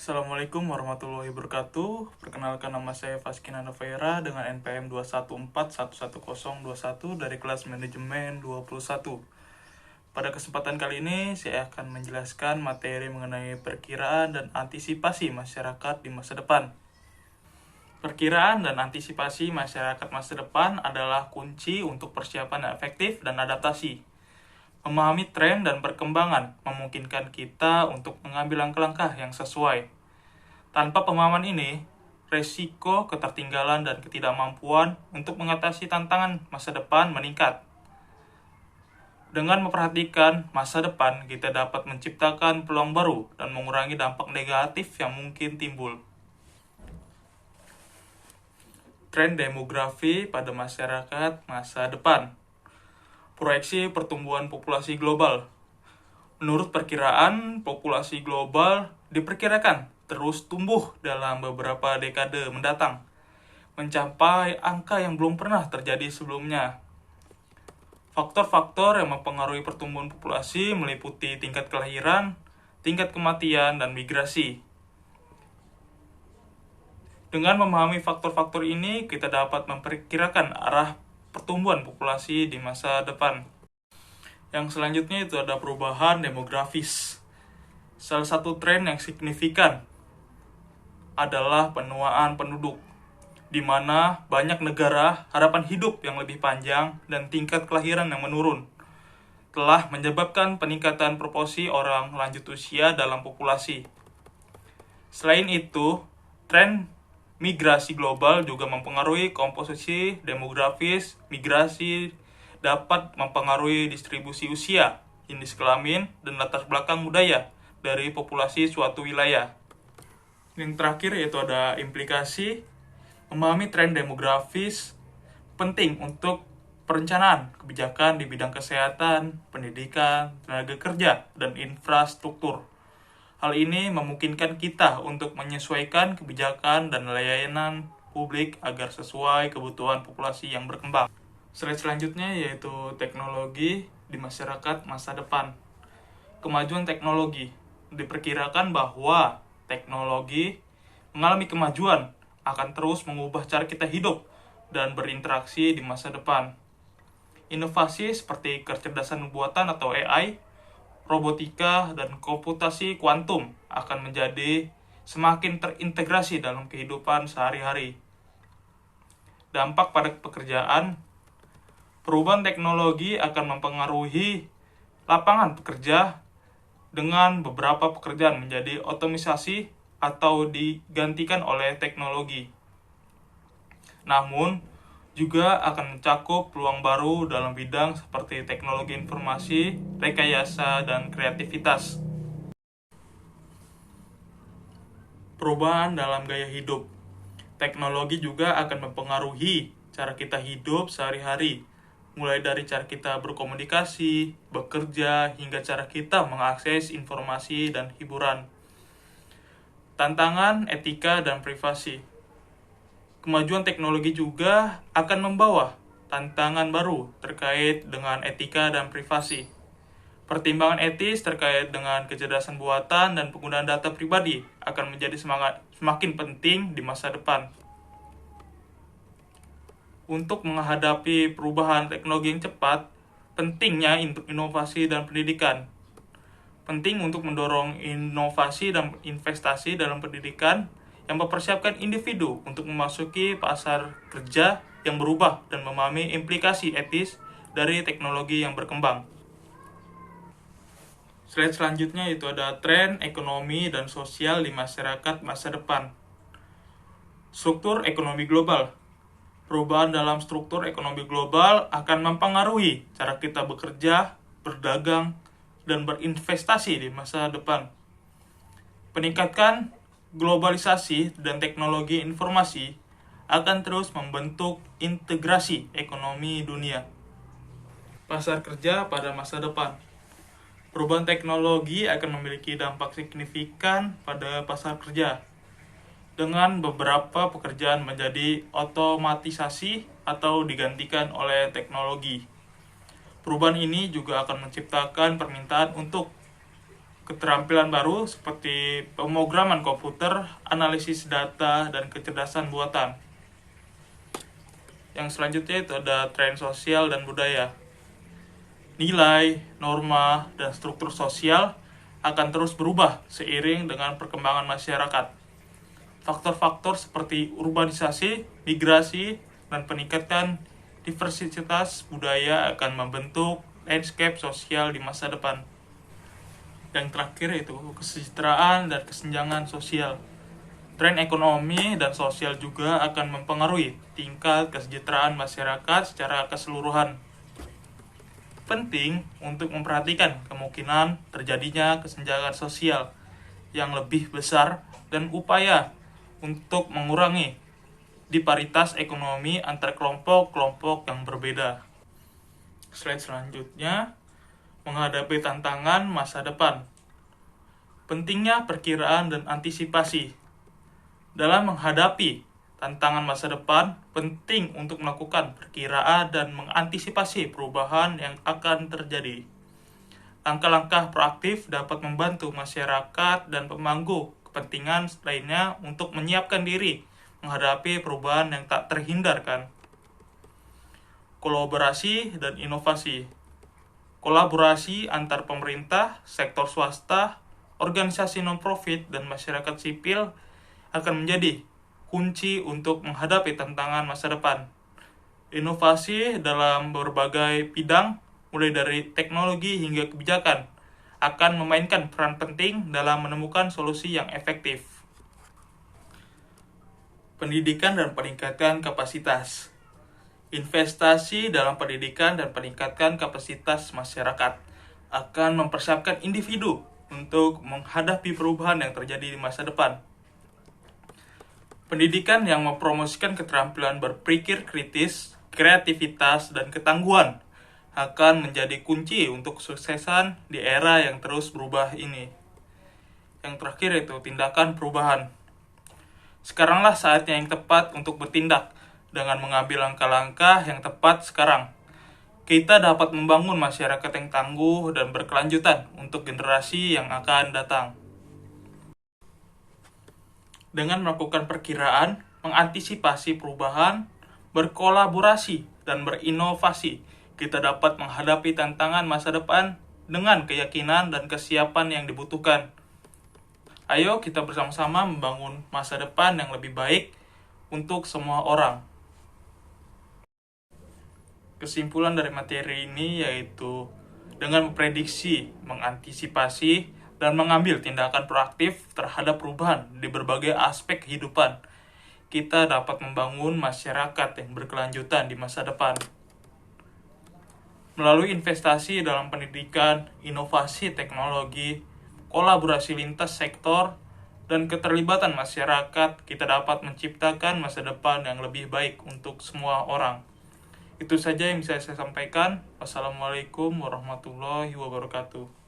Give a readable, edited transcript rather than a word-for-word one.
Assalamualaikum warahmatullahi wabarakatuh. Perkenalkan, nama saya Faskina Novera dengan NPM 214111021 dari kelas manajemen 21. Pada kesempatan kali ini saya akan menjelaskan materi mengenai perkiraan dan antisipasi masyarakat di masa depan. Perkiraan dan antisipasi masyarakat masa depan adalah kunci untuk persiapan yang efektif dan adaptasi. Memahami tren dan perkembangan memungkinkan kita untuk mengambil langkah-langkah yang sesuai. Tanpa pemahaman ini, resiko ketertinggalan dan ketidakmampuan untuk mengatasi tantangan masa depan meningkat. Dengan memperhatikan masa depan, kita dapat menciptakan peluang baru dan mengurangi dampak negatif yang mungkin timbul. Tren demografi pada masyarakat masa depan. Proyeksi pertumbuhan populasi global. Menurut perkiraan, populasi global diperkirakan terus tumbuh dalam beberapa dekade mendatang, mencapai angka yang belum pernah terjadi sebelumnya. Faktor-faktor yang mempengaruhi pertumbuhan populasi meliputi tingkat kelahiran, tingkat kematian, dan migrasi. Dengan memahami faktor-faktor ini, kita dapat memperkirakan arah pertumbuhan populasi di masa depan. Yang selanjutnya itu ada perubahan demografis. Salah satu tren yang signifikan adalah penuaan penduduk, di mana banyak negara harapan hidup yang lebih panjang dan tingkat kelahiran yang menurun telah menyebabkan peningkatan proporsi orang lanjut usia dalam populasi. Selain itu, tren migrasi global juga mempengaruhi komposisi demografis. Migrasi dapat mempengaruhi distribusi usia, jenis kelamin, dan latar belakang budaya dari populasi suatu wilayah. Yang terakhir yaitu ada implikasi. Memahami tren demografis penting untuk perencanaan kebijakan di bidang kesehatan, pendidikan, tenaga kerja, dan infrastruktur. Hal ini memungkinkan kita untuk menyesuaikan kebijakan dan layanan publik agar sesuai kebutuhan populasi yang berkembang. Slide selanjutnya yaitu teknologi di masyarakat masa depan. Kemajuan teknologi. Diperkirakan bahwa teknologi mengalami kemajuan akan terus mengubah cara kita hidup dan berinteraksi di masa depan. Inovasi seperti kecerdasan buatan atau AI, robotika, dan komputasi kuantum akan menjadi semakin terintegrasi dalam kehidupan sehari-hari. Dampak pada pekerjaan. Perubahan teknologi akan mempengaruhi lapangan pekerja dengan beberapa pekerjaan menjadi otomatisasi atau digantikan oleh teknologi. Namun, juga akan mencakup peluang baru dalam bidang seperti teknologi informasi, rekayasa, dan kreativitas. Perubahan dalam gaya hidup. Teknologi juga akan mempengaruhi cara kita hidup sehari-hari, mulai dari cara kita berkomunikasi, bekerja, hingga cara kita mengakses informasi dan hiburan. Tantangan, etika, dan privasi. Kemajuan teknologi juga akan membawa tantangan baru terkait dengan etika dan privasi. Pertimbangan etis terkait dengan kecerdasan buatan dan penggunaan data pribadi akan menjadi semakin penting di masa depan. Untuk menghadapi perubahan teknologi yang cepat, pentingnya inovasi dan pendidikan. Penting untuk mendorong inovasi dan investasi dalam pendidikan yang mempersiapkan individu untuk memasuki pasar kerja yang berubah dan memahami implikasi etis dari teknologi yang berkembang. Slide selanjutnya itu ada tren ekonomi dan sosial di masyarakat masa depan. Struktur ekonomi global. Perubahan dalam struktur ekonomi global akan mempengaruhi cara kita bekerja, berdagang, dan berinvestasi di masa depan. Peningkatan globalisasi dan teknologi informasi akan terus membentuk integrasi ekonomi dunia. Pasar kerja pada masa depan. Perubahan teknologi akan memiliki dampak signifikan pada pasar kerja, dengan beberapa pekerjaan menjadi otomatisasi atau digantikan oleh teknologi. Perubahan ini juga akan menciptakan permintaan untuk keterampilan baru seperti pemrograman komputer, analisis data, dan kecerdasan buatan. Yang selanjutnya itu ada tren sosial dan budaya. Nilai, norma, dan struktur sosial akan terus berubah seiring dengan perkembangan masyarakat. Faktor-faktor seperti urbanisasi, migrasi, dan peningkatan diversitas budaya akan membentuk landscape sosial di masa depan. Yang terakhir itu kesejahteraan dan kesenjangan sosial. Tren ekonomi dan sosial juga akan mempengaruhi tingkat kesejahteraan masyarakat secara keseluruhan. Penting untuk memperhatikan kemungkinan terjadinya kesenjangan sosial yang lebih besar dan upaya untuk mengurangi disparitas ekonomi antar kelompok-kelompok yang berbeda. Slide selanjutnya, menghadapi tantangan masa depan. Pentingnya perkiraan dan antisipasi. Dalam menghadapi tantangan masa depan, penting untuk melakukan perkiraan dan mengantisipasi perubahan yang akan terjadi. Langkah-langkah proaktif dapat membantu masyarakat dan pemangku kepentingan lainnya untuk menyiapkan diri menghadapi perubahan yang tak terhindarkan. Kolaborasi dan inovasi. Kolaborasi antar pemerintah, sektor swasta, organisasi non-profit, dan masyarakat sipil akan menjadi kunci untuk menghadapi tantangan masa depan. Inovasi dalam berbagai bidang, mulai dari teknologi hingga kebijakan, akan memainkan peran penting dalam menemukan solusi yang efektif. Pendidikan dan peningkatan kapasitas. Investasi dalam pendidikan dan peningkatan kapasitas masyarakat akan mempersiapkan individu untuk menghadapi perubahan yang terjadi di masa depan. Pendidikan yang mempromosikan keterampilan berpikir kritis, kreativitas, dan ketangguhan akan menjadi kunci untuk kesuksesan di era yang terus berubah ini. Yang terakhir itu tindakan perubahan. Sekaranglah saatnya yang tepat untuk bertindak dengan mengambil langkah-langkah yang tepat sekarang. Kita dapat membangun masyarakat yang tangguh dan berkelanjutan untuk generasi yang akan datang. Dengan melakukan perkiraan, mengantisipasi perubahan, berkolaborasi, dan berinovasi, kita dapat menghadapi tantangan masa depan dengan keyakinan dan kesiapan yang dibutuhkan. Ayo kita bersama-sama membangun masa depan yang lebih baik untuk semua orang. Kesimpulan dari materi ini yaitu dengan memprediksi, mengantisipasi, dan mengambil tindakan proaktif terhadap perubahan di berbagai aspek kehidupan, kita dapat membangun masyarakat yang berkelanjutan di masa depan. Melalui investasi dalam pendidikan, inovasi teknologi, kolaborasi lintas sektor, dan keterlibatan masyarakat, kita dapat menciptakan masa depan yang lebih baik untuk semua orang. Itu saja yang bisa saya sampaikan. Wassalamualaikum warahmatullahi wabarakatuh.